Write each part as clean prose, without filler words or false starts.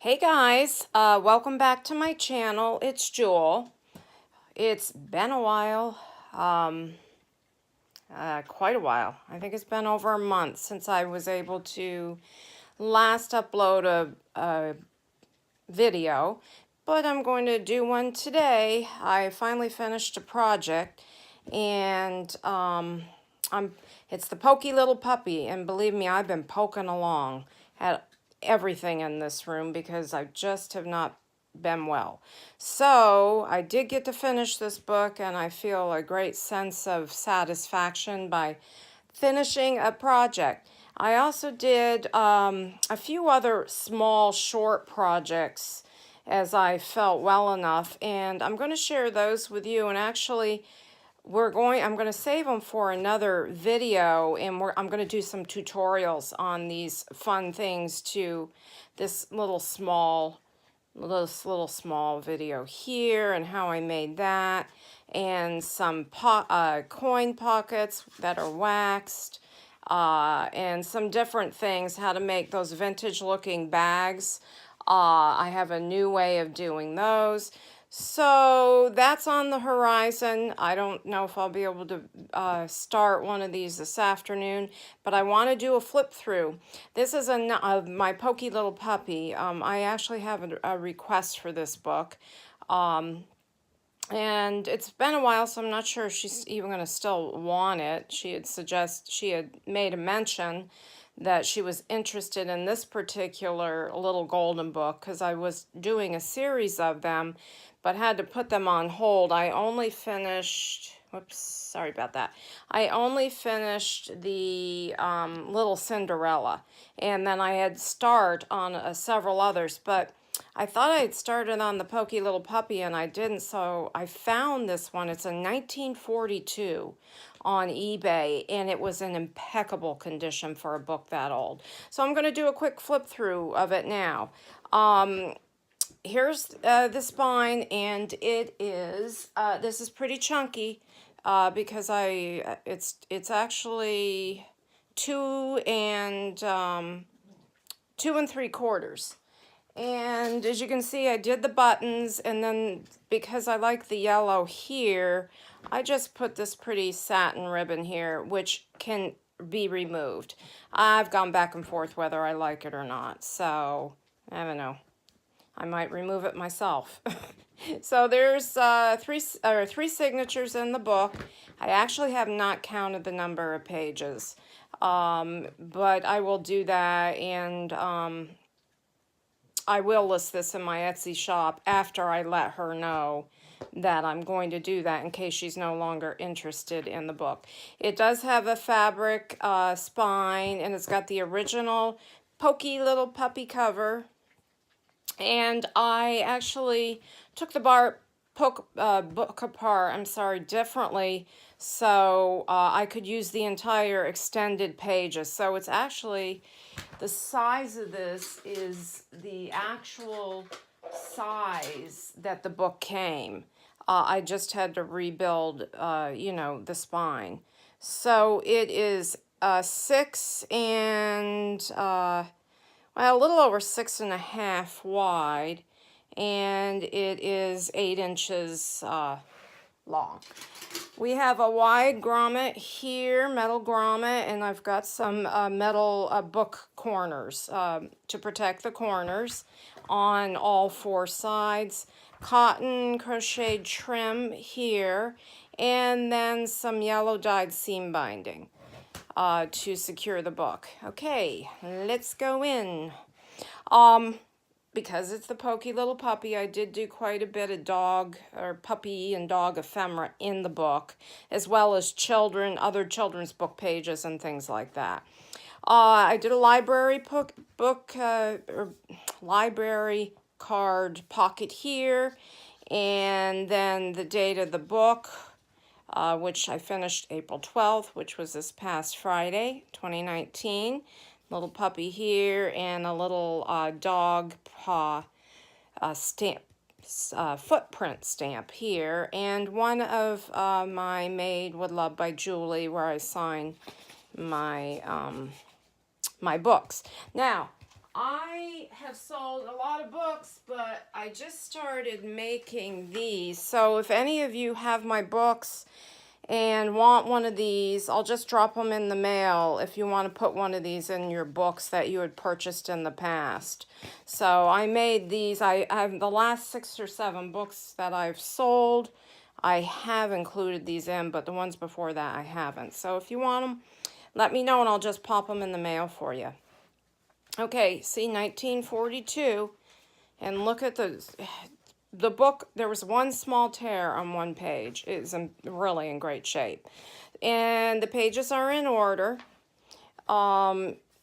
Hey guys, welcome back to my channel. It's Jewel. It's been a while, quite a while. I think it's been over a month since I was able to last upload a video, but I'm going to do one today. I finally finished a project, and it's the Pokey Little Puppy, and believe me, I've been poking along at everything in this room because I just have not been well. So I did get to finish this book, and I feel a great sense of satisfaction by finishing a project. I also did a few other small short projects as I felt well enough, and I'm going to share those with you. And actually, I'm going to save them for another video, and I'm going to do some tutorials on these fun things too. This little small video here and how I made that, and some coin pockets that are waxed, and some different things, how to make those vintage looking bags. I have a new way of doing those. So that's on the horizon. I don't know if I'll be able to start one of these this afternoon, but I want to do a flip through. This is my Pokey Little Puppy. I actually have a request for this book. And it's been a while, so I'm not sure if she's even going to still want it. She had made a mention that she was interested in this particular little golden book because I was doing a series of them, but had to put them on hold. I only finished, whoops, sorry about that. I only finished the Little Cinderella, and then I had start on several others, but I thought I had started on the Pokey Little Puppy, and I didn't, so I found this one. It's a 1942 on eBay, and it was in impeccable condition for a book that old. So I'm going to do a quick flip through of it now. Here's the spine, and it is, this is pretty chunky because it's actually 2 3/4. And as you can see, I did the buttons, and then because I like the yellow here, I just put this pretty satin ribbon here, which can be removed. I've gone back and forth whether I like it or not, so I don't know. I might remove it myself. So there's three signatures in the book. I actually have not counted the number of pages, but I will do that, and I will list this in my Etsy shop after I let her know that I'm going to do that, in case she's no longer interested in the book. It does have a fabric spine, and it's got the original Pokey Little Puppy cover. And I actually took the book apart, differently, so I could use the entire extended pages. So it's actually, the size of this is the actual size that the book came. I just had to rebuild, the spine. So it is 6 and, well, a little over 6.5 wide, and it is 8 inches long. We have a wide grommet here, metal grommet, and I've got some metal book corners to protect the corners on all 4 sides. Cotton crocheted trim here, and then some yellow dyed seam binding to secure the book. Okay, let's go in. Because it's the Pokey Little Puppy, I did do quite a bit of dog or puppy and dog ephemera in the book, as well as other children's book pages and things like that. I did a library library card pocket here, and then the date of the book, which I finished April 12th, which was this past Friday, 2019. Little puppy here, and a little dog paw stamp, footprint stamp here, and one of my Made with Love by Julie, where I sign my my books. Now, I have sold a lot of books, but I just started making these. So if any of you have my books and want one of these, I'll just drop them in the mail if you want to put one of these in your books that you had purchased in the past. So I made these. I have the last 6 or 7 books that I've sold. I have included these in, but the ones before that I haven't. So if you want them, let me know and I'll just pop them in the mail for you. Okay, see 1942, and look at the book. There was one small tear on one page. It's really in great shape. And the pages are in order.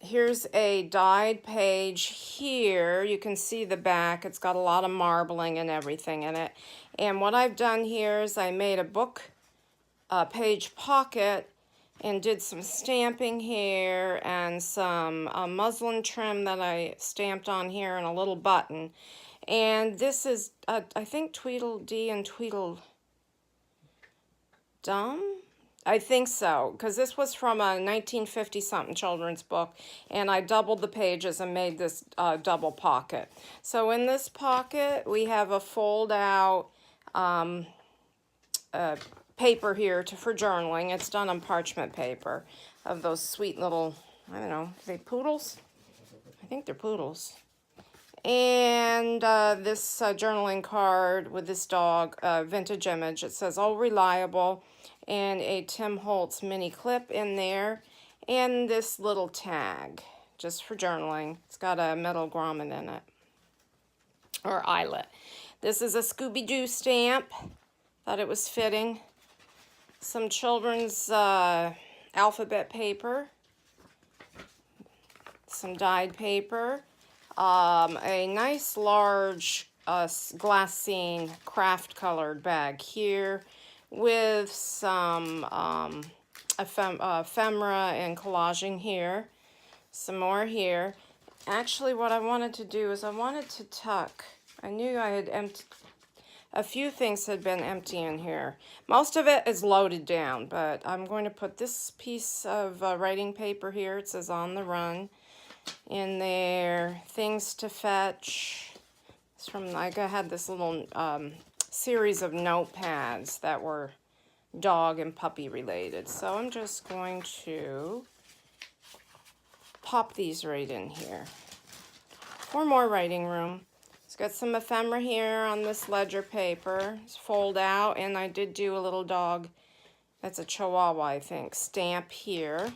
Here's a dyed page here. You can see the back. It's got a lot of marbling and everything in it. And what I've done here is I made a book page pocket and did some stamping here and some muslin trim that I stamped on here and a little button. And this is, I think, Tweedledee and Tweedledum? I think so, because this was from a 1950-something children's book, and I doubled the pages and made this double pocket. So in this pocket, we have a fold-out paper here for journaling. It's done on parchment paper of those sweet little, I don't know, are they poodles? I think they're poodles. And this journaling card with this dog, vintage image. It says, "All reliable," and a Tim Holtz mini clip in there. And this little tag, just for journaling. It's got a metal grommet in it, or eyelet. This is a Scooby-Doo stamp. Thought it was fitting. Some children's alphabet paper, some dyed paper, a nice large glassine craft colored bag here with some ephemera and collaging here, some more here. Actually, what I wanted to do is I wanted to tuck. I knew I had emptied. A few things had been empty in here. Most of it is loaded down, but I'm going to put this piece of writing paper here. It says "On the Run" in there. Things to fetch. It's from, I had this little series of notepads that were dog and puppy related. So I'm just going to pop these right in here for more writing room. Got some ephemera here on this ledger paper. It's fold out, and I did do a little dog, that's a Chihuahua, I think, stamp here.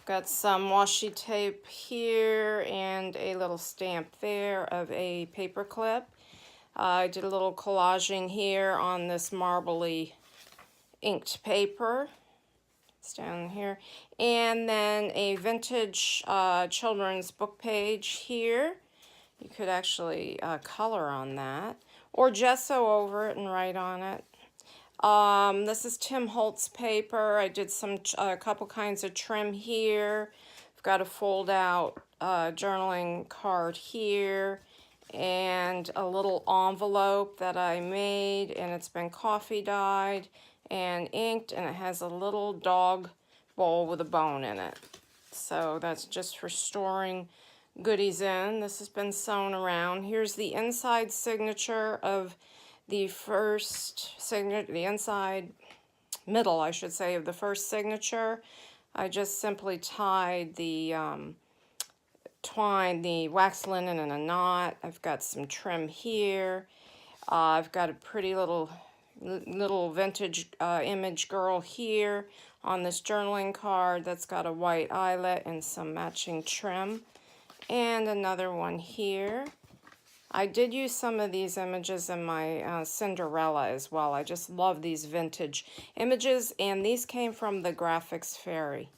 Got some washi tape here and a little stamp there of a paper clip. I did a little collaging here on this marbly inked paper. Down here, and then a vintage children's book page here. You could actually color on that or gesso over it and write on it. This is Tim Holtz paper. I did a couple kinds of trim here. I've got a fold out journaling card here and a little envelope that I made, and it's been coffee dyed and inked, and it has a little dog bowl with a bone in it. So that's just for storing goodies in. This has been sewn around. Here's the inside signature of the first signature, the inside middle, I should say, of the first signature. I just simply tied the the wax linen in a knot. I've got some trim here. I've got a pretty little vintage image girl here on this journaling card that's got a white eyelet and some matching trim, and another one here. I did use some of these images in my Cinderella as well. I just love these vintage images, and these came from the Graphics Fairy.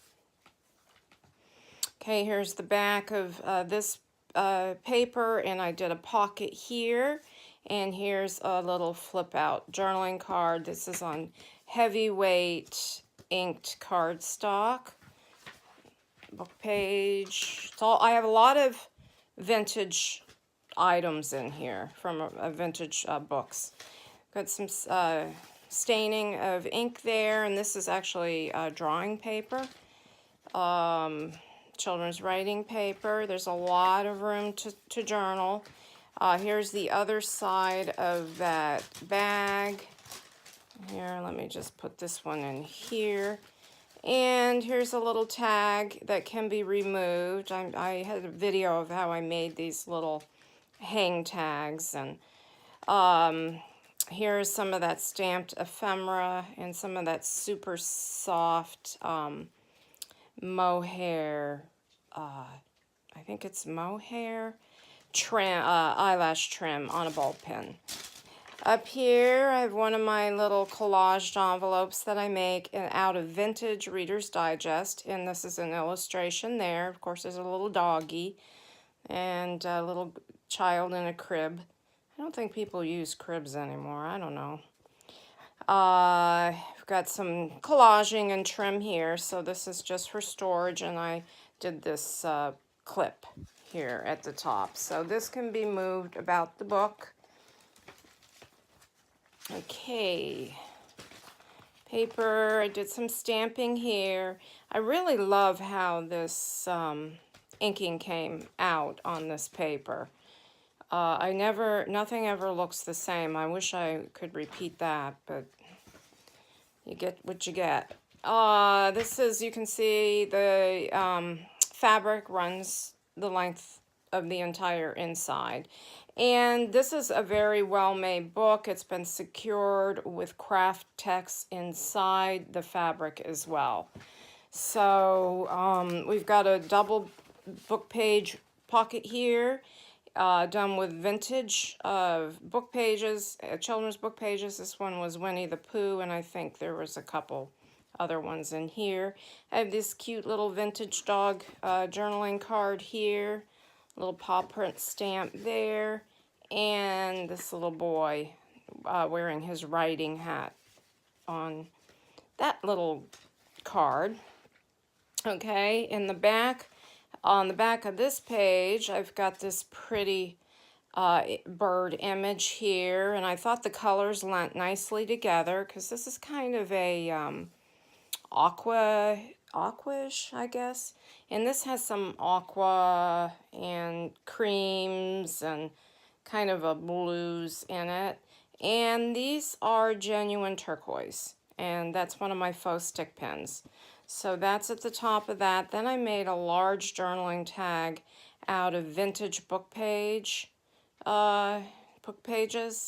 Okay, here's the back of this paper, and I did a pocket here. And here's a little flip out journaling card. This is on heavyweight inked cardstock. Book page. So I have a lot of vintage items in here from vintage books. Got some staining of ink there, and this is actually drawing paper. children's writing paper. There's a lot of room to journal. Here's the other side of that bag. Here, let me just put this one in here. And here's a little tag that can be removed. I had a video of how I made these little hang tags. And here's some of that stamped ephemera and some of that super soft mohair. I think it's mohair trim, eyelash trim on a ball pen. Up here, I have one of my little collaged envelopes that I make out of vintage Reader's Digest, and this is an illustration there. Of course, there's a little doggy and a little child in a crib. I don't think people use cribs anymore. I don't know. I've got some collaging and trim here, so this is just for storage, and I did this clip here at the top. So this can be moved about the book. Okay, paper, I did some stamping here. I really love how this inking came out on this paper. Nothing ever looks the same. I wish I could repeat that, but you get what you get. This is, you can see the fabric runs the length of the entire inside. And this is a very well-made book. It's been secured with craft text inside the fabric as well. So we've got a double book page pocket here, done with vintage book pages, children's book pages. This one was Winnie the Pooh, and I think there was a couple other ones in here. I have this cute little vintage dog journaling card here. Little paw print stamp there, and this little boy wearing his writing hat on that little card. Okay, in the back, on the back of this page, I've got this pretty bird image here, and I thought the colors lent nicely together because this is kind of a aquish, I guess. And this has some aqua and creams and kind of a blues in it. And these are genuine turquoise. And that's one of my faux stick pins. So that's at the top of that. Then I made a large journaling tag out of vintage book pages.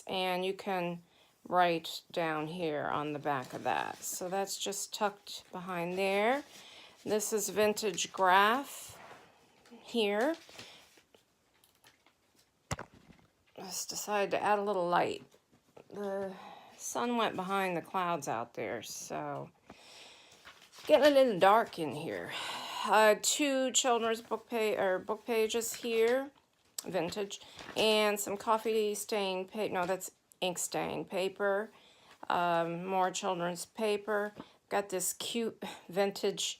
And you can write down here on the back of that. So that's just tucked behind there. This is vintage graph here. Just decided to add a little light. The sun went behind the clouds out there, so getting it in the dark in here. Two children's book pages here, vintage, and some coffee stained paper. No, that's ink stained paper. More children's paper. Got this cute vintage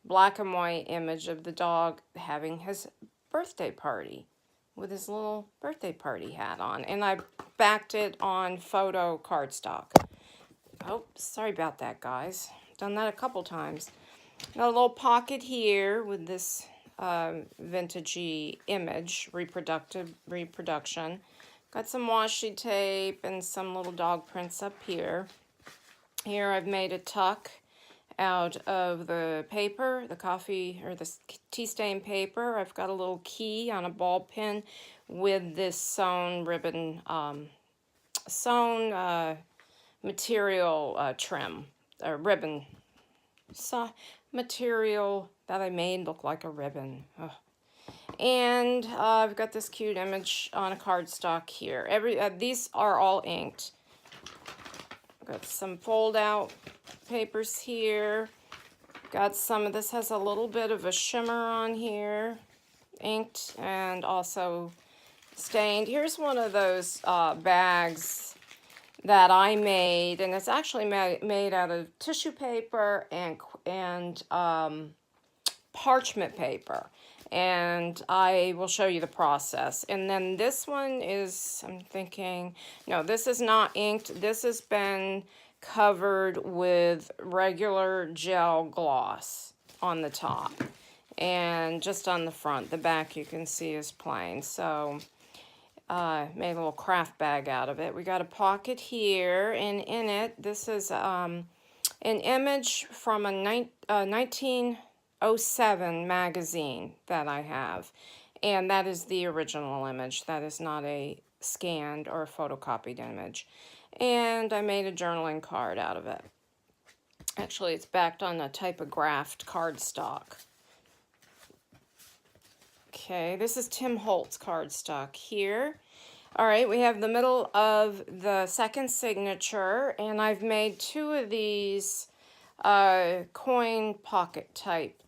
black and white image of the dog having his birthday party with his little birthday party hat on. And I backed it on photo cardstock. Oh, sorry about that, guys. Done that a couple times. Got a little pocket here with this vintagey image, reproduction. Got some washi tape and some little dog prints up here. Here I've made a tuck out of the paper, the coffee or the tea stain paper. I've got a little key on a ball pen with this sewn ribbon, material trim, or ribbon material that I made look like a ribbon. Ugh. And I've got this cute image on a cardstock here. These are all inked. I've got some fold out papers here. Got some of this, has a little bit of a shimmer on here, inked and also stained. Here's one of those bags that I made, and it's actually made out of tissue paper and parchment paper. And I will show you the process. And then this one is, I'm thinking, no, this is not inked. This has been covered with regular gel gloss on the top and just on the front. The back you can see is plain. So made a little craft bag out of it. We got a pocket here, and in it, this is an image from a 1907 magazine that I have. And that is the original image. That is not a scanned or photocopied image. And I made a journaling card out of it. Actually, it's backed on a typographed cardstock. Okay, this is Tim Holtz cardstock here. All right, we have the middle of the second signature, and I've made two of these coin pocket type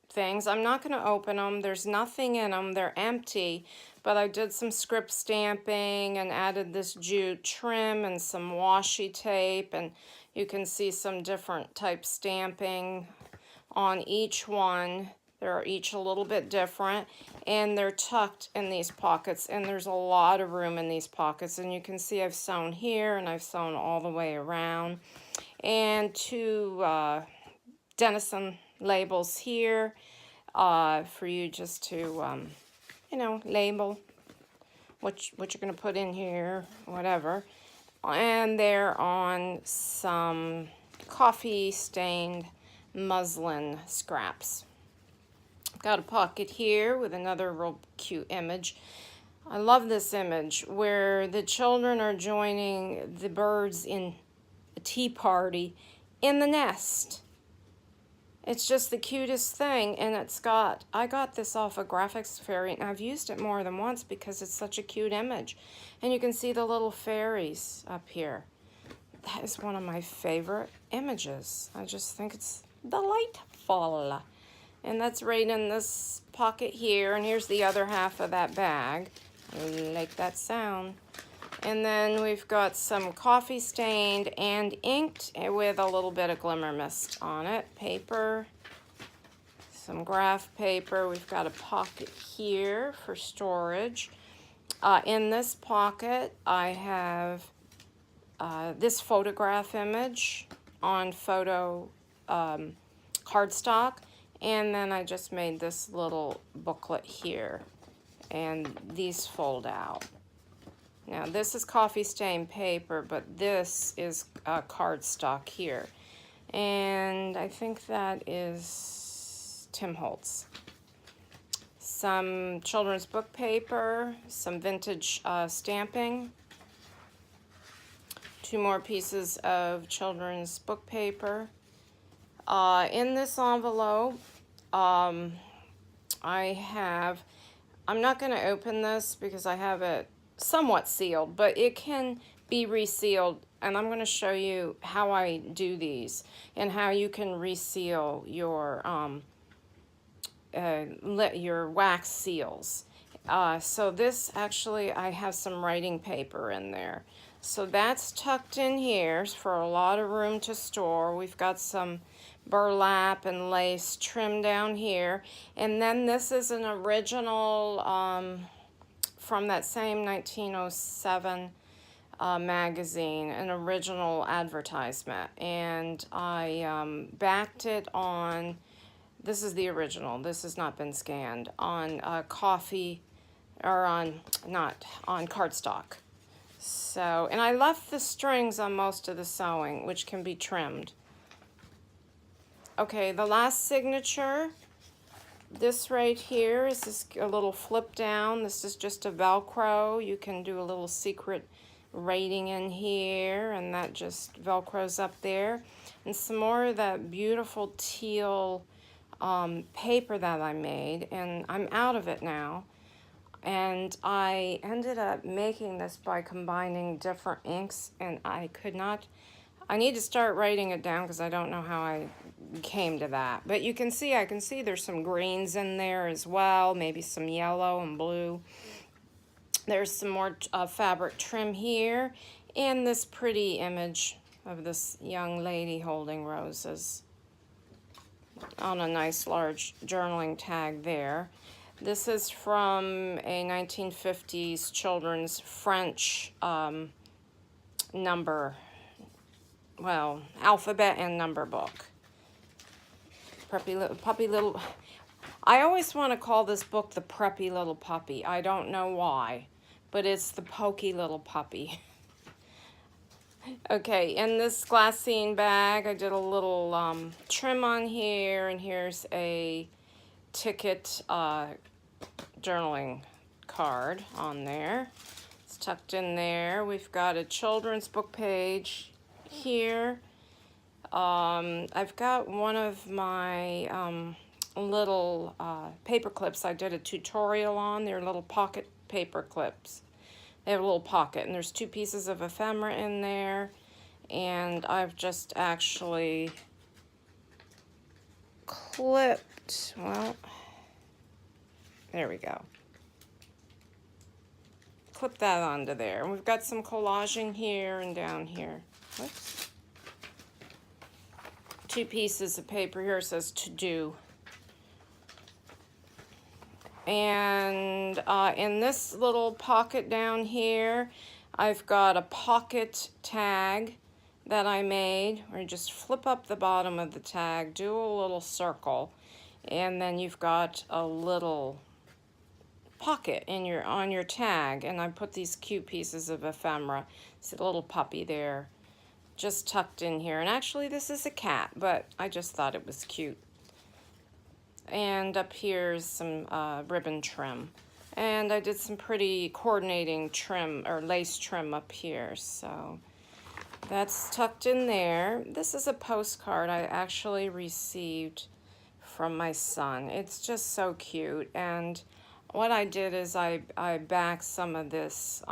things. I'm not going to open them. There's nothing in them. They're empty, but I did some script stamping and added this jute trim and some washi tape, and you can see some different type stamping on each one. They're each a little bit different, and they're tucked in these pockets, and there's a lot of room in these pockets, and you can see I've sewn here and I've sewn all the way around, and two Denison labels here for you just to you know, label what you're going to put in here, whatever. And they're on some coffee stained muslin scraps. Got a pocket here with another real cute image. I love this image where the children are joining the birds in a tea party in the nest. It's just the cutest thing, and I got this off of Graphics Fairy, and I've used it more than once because it's such a cute image. And you can see the little fairies up here. That is one of my favorite images. I just think it's delightful. And that's right in this pocket here, and here's the other half of that bag. I like that sound. And then we've got some coffee stained and inked with a little bit of glimmer mist on it. Paper, some graph paper. We've got a pocket here for storage. In this pocket, I have this photograph image on photo cardstock. And then I just made this little booklet here. And these fold out. Now this is coffee stained paper, but this is cardstock here. And I think that is Tim Holtz. Some children's book paper, some vintage stamping. Two more pieces of children's book paper. In this envelope, I'm not going to open this because I have it somewhat sealed, but it can be resealed, and I'm going to show you how I do these and how you can reseal your wax seals. So this actually, I have some writing paper in there. So that's tucked in here for a lot of room to store. We've got some burlap and lace trim down here. And then this is an original from that same 1907 magazine, an original advertisement. And I backed it on, this is the original, this has not been scanned, on coffee, or on cardstock. So, and I left the strings on most of the sewing, which can be trimmed. Okay, the last signature, this right here is this a little flip down. This is just a Velcro. You can do a little secret rating in here, and that just Velcros up there. And some more of that beautiful teal paper that I made, and I'm out of it now. And I ended up making this by combining different inks, and I need to start writing it down because I don't know how I came to that. But you can see, I can see there's some greens in there as well, maybe some yellow and blue. There's some more fabric trim here, and this pretty image of this young lady holding roses on a nice large journaling tag there. This is from a 1950s children's French alphabet and number book. Puppy Little. I always want to call this book the Preppy Little Puppy. I don't know why, but it's the Pokey Little Puppy. Okay, in this glassine bag, I did a little trim on here, and here's a ticket journaling card on there. It's tucked in there. We've got a children's book page here. I've got one of my little paper clips I did a tutorial on. They're little pocket paper clips. They have a little pocket, and there's 2 pieces of ephemera in there, and I've just actually clipped, well, there we go. Clip that onto there. And we've got some collaging here and down here. Whoops. 2 pieces of paper here. It says to do. And in this little pocket down here, I've got a pocket tag that I made, where you just flip up the bottom of the tag, do a little circle, and then you've got a little pocket in on your tag. And I put these cute pieces of ephemera. See the little puppy there, just tucked in here. And actually, this is a cat, but I just thought it was cute. And up here's some ribbon trim. And I did some pretty coordinating trim, or lace trim up here. So that's tucked in there. This is a postcard I actually received from my son. It's just so cute. And what I did is I backed some of this,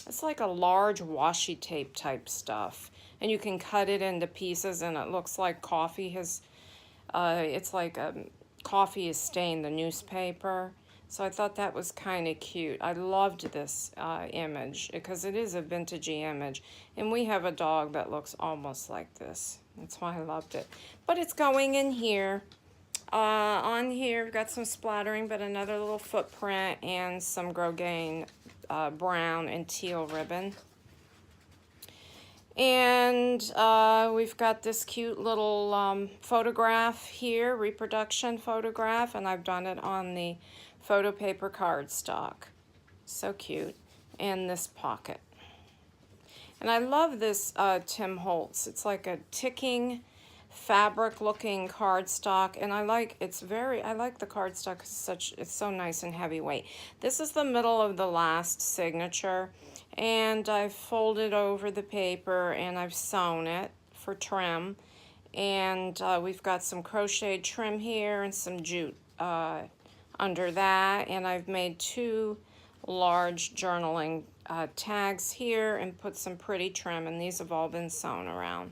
it's like a large washi tape type stuff. And you can cut it into pieces, and it looks like coffee has, it's like coffee has stained the newspaper. So I thought that was kind of cute. I loved this image because it is a vintagey image. And we have a dog that looks almost like this. That's why I loved it. But it's going in here. On here, we've got some splattering, but another little footprint and some Grosgain brown and teal ribbon. And we've got this cute little photograph here, reproduction photograph, and I've done it on the photo paper cardstock. So cute. And this pocket. And I love this Tim Holtz. It's like a ticking fabric looking cardstock, and I like the cardstock. It's so nice and heavyweight. This is the middle of the last signature, and I've folded over the paper and I've sewn it for trim. And we've got some crocheted trim here and some jute under that, and I've made 2 large journaling tags here and put some pretty trim, and these have all been sewn around.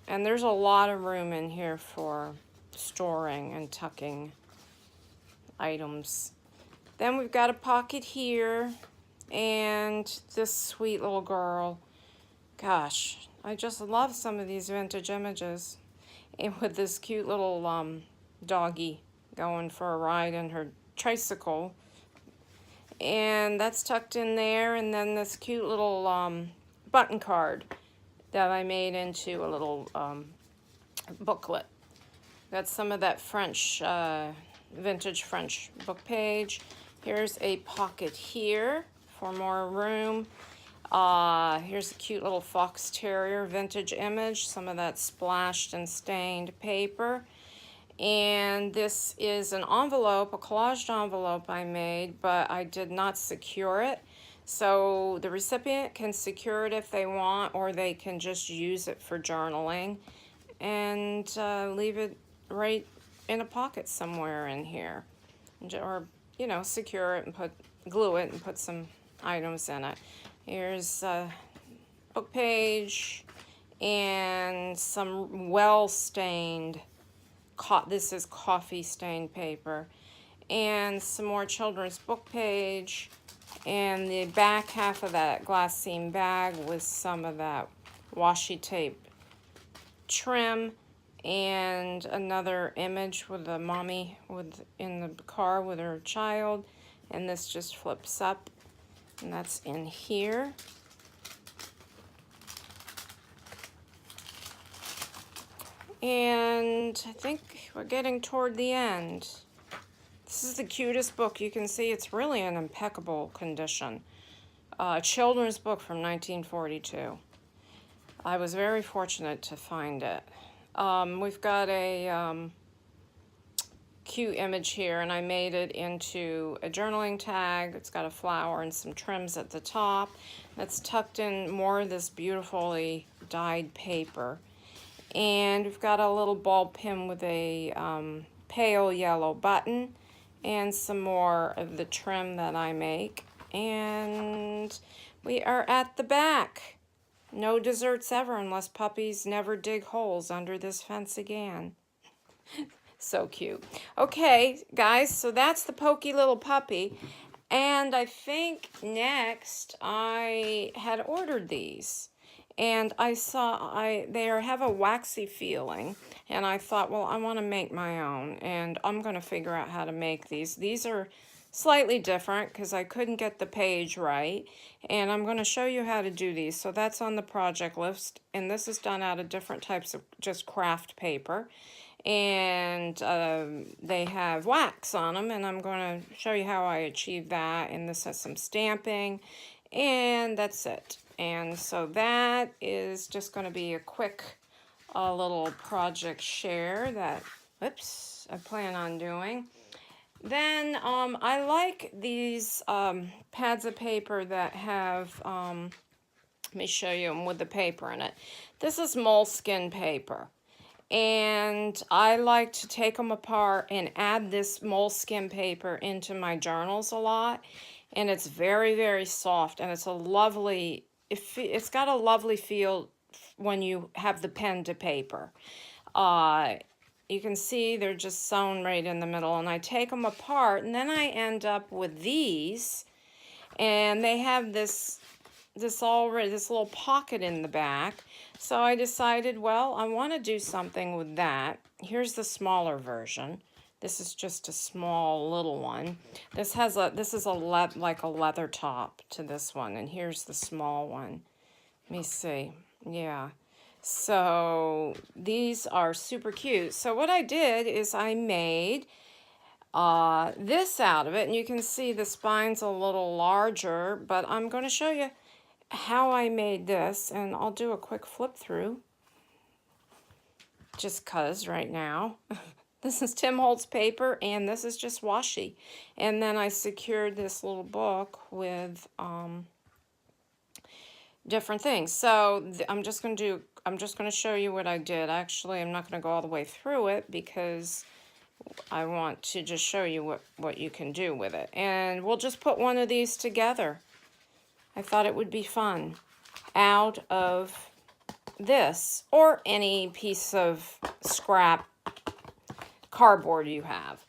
And there's a lot of room in here for storing and tucking items. Then we've got a pocket here, and this sweet little girl. Gosh, I just love some of these vintage images. And with this cute little doggy going for a ride in her tricycle. And that's tucked in there. And then this cute little button card that I made into a little booklet. Got some of that French, vintage French book page. Here's a pocket here for more room. Here's a cute little fox terrier vintage image, some of that splashed and stained paper. And this is an envelope, a collaged envelope I made, but I did not secure it. So the recipient can secure it if they want, or they can just use it for journaling and leave it right in a pocket somewhere in here. Or, you know, secure it and glue it and put some items in it. Here's a book page and some well-stained, this is coffee stained paper, and some more children's book page, and the back half of that glassine bag with some of that washi tape trim, and another image with a mommy in the car with her child, and this just flips up, and that's in here. And I think we're getting toward the end. This is the cutest book. You can see it's really in impeccable condition. A children's book from 1942. I was very fortunate to find it. We've got a cute image here, and I made it into a journaling tag. It's got a flower and some trims at the top. That's tucked in more of this beautifully dyed paper. And we've got a little ball pin with a pale yellow button and some more of the trim that I make. And we are at the back. No desserts ever unless puppies never dig holes under this fence again. So cute. Okay, guys, so that's the Pokey Little Puppy. And I think next I had ordered these. And I saw they have a waxy feeling. And I thought, well, I want to make my own. And I'm going to figure out how to make these. These are slightly different because I couldn't get the page right. And I'm going to show you how to do these. So that's on the project list. And this is done out of different types of just craft paper. And they have wax on them. And I'm going to show you how I achieve that. And this has some stamping. And that's it. And so that is just going to be a quick little project share that, whoops, I plan on doing. Then I like these pads of paper that have, let me show you them with the paper in it. This is moleskin paper. And I like to take them apart and add this moleskin paper into my journals a lot. And it's very, very soft. And it's a lovely, it's got a lovely feel when you have the pen to paper. You can see they're just sewn right in the middle, and I take them apart, and then I end up with these, and they have this little pocket in the back. So I decided, well, I want to do something with that. Here's the smaller version. This is just a small little one. This is like a leather top to this one, and here's the small one. Let me see. Yeah. So these are super cute. So what I did is I made this out of it, and you can see the spine's a little larger, but I'm going to show you how I made this, and I'll do a quick flip through just 'cause right now. This is Tim Holtz paper, and this is just washi. And then I secured this little book with different things. So I'm just going to show you what I did. Actually, I'm not going to go all the way through it because I want to just show you what you can do with it. And we'll just put one of these together. I thought it would be fun out of this or any piece of scrap cardboard you have.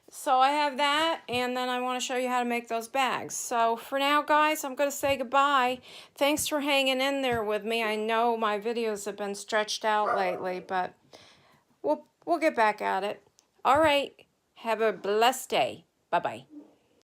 So I have that, and then I want to show you how to make those bags. So for now, guys, I'm going to say goodbye. Thanks for hanging in there with me. I know my videos have been stretched out lately, but we'll get back at it. All right. Have a blessed day. Bye-bye.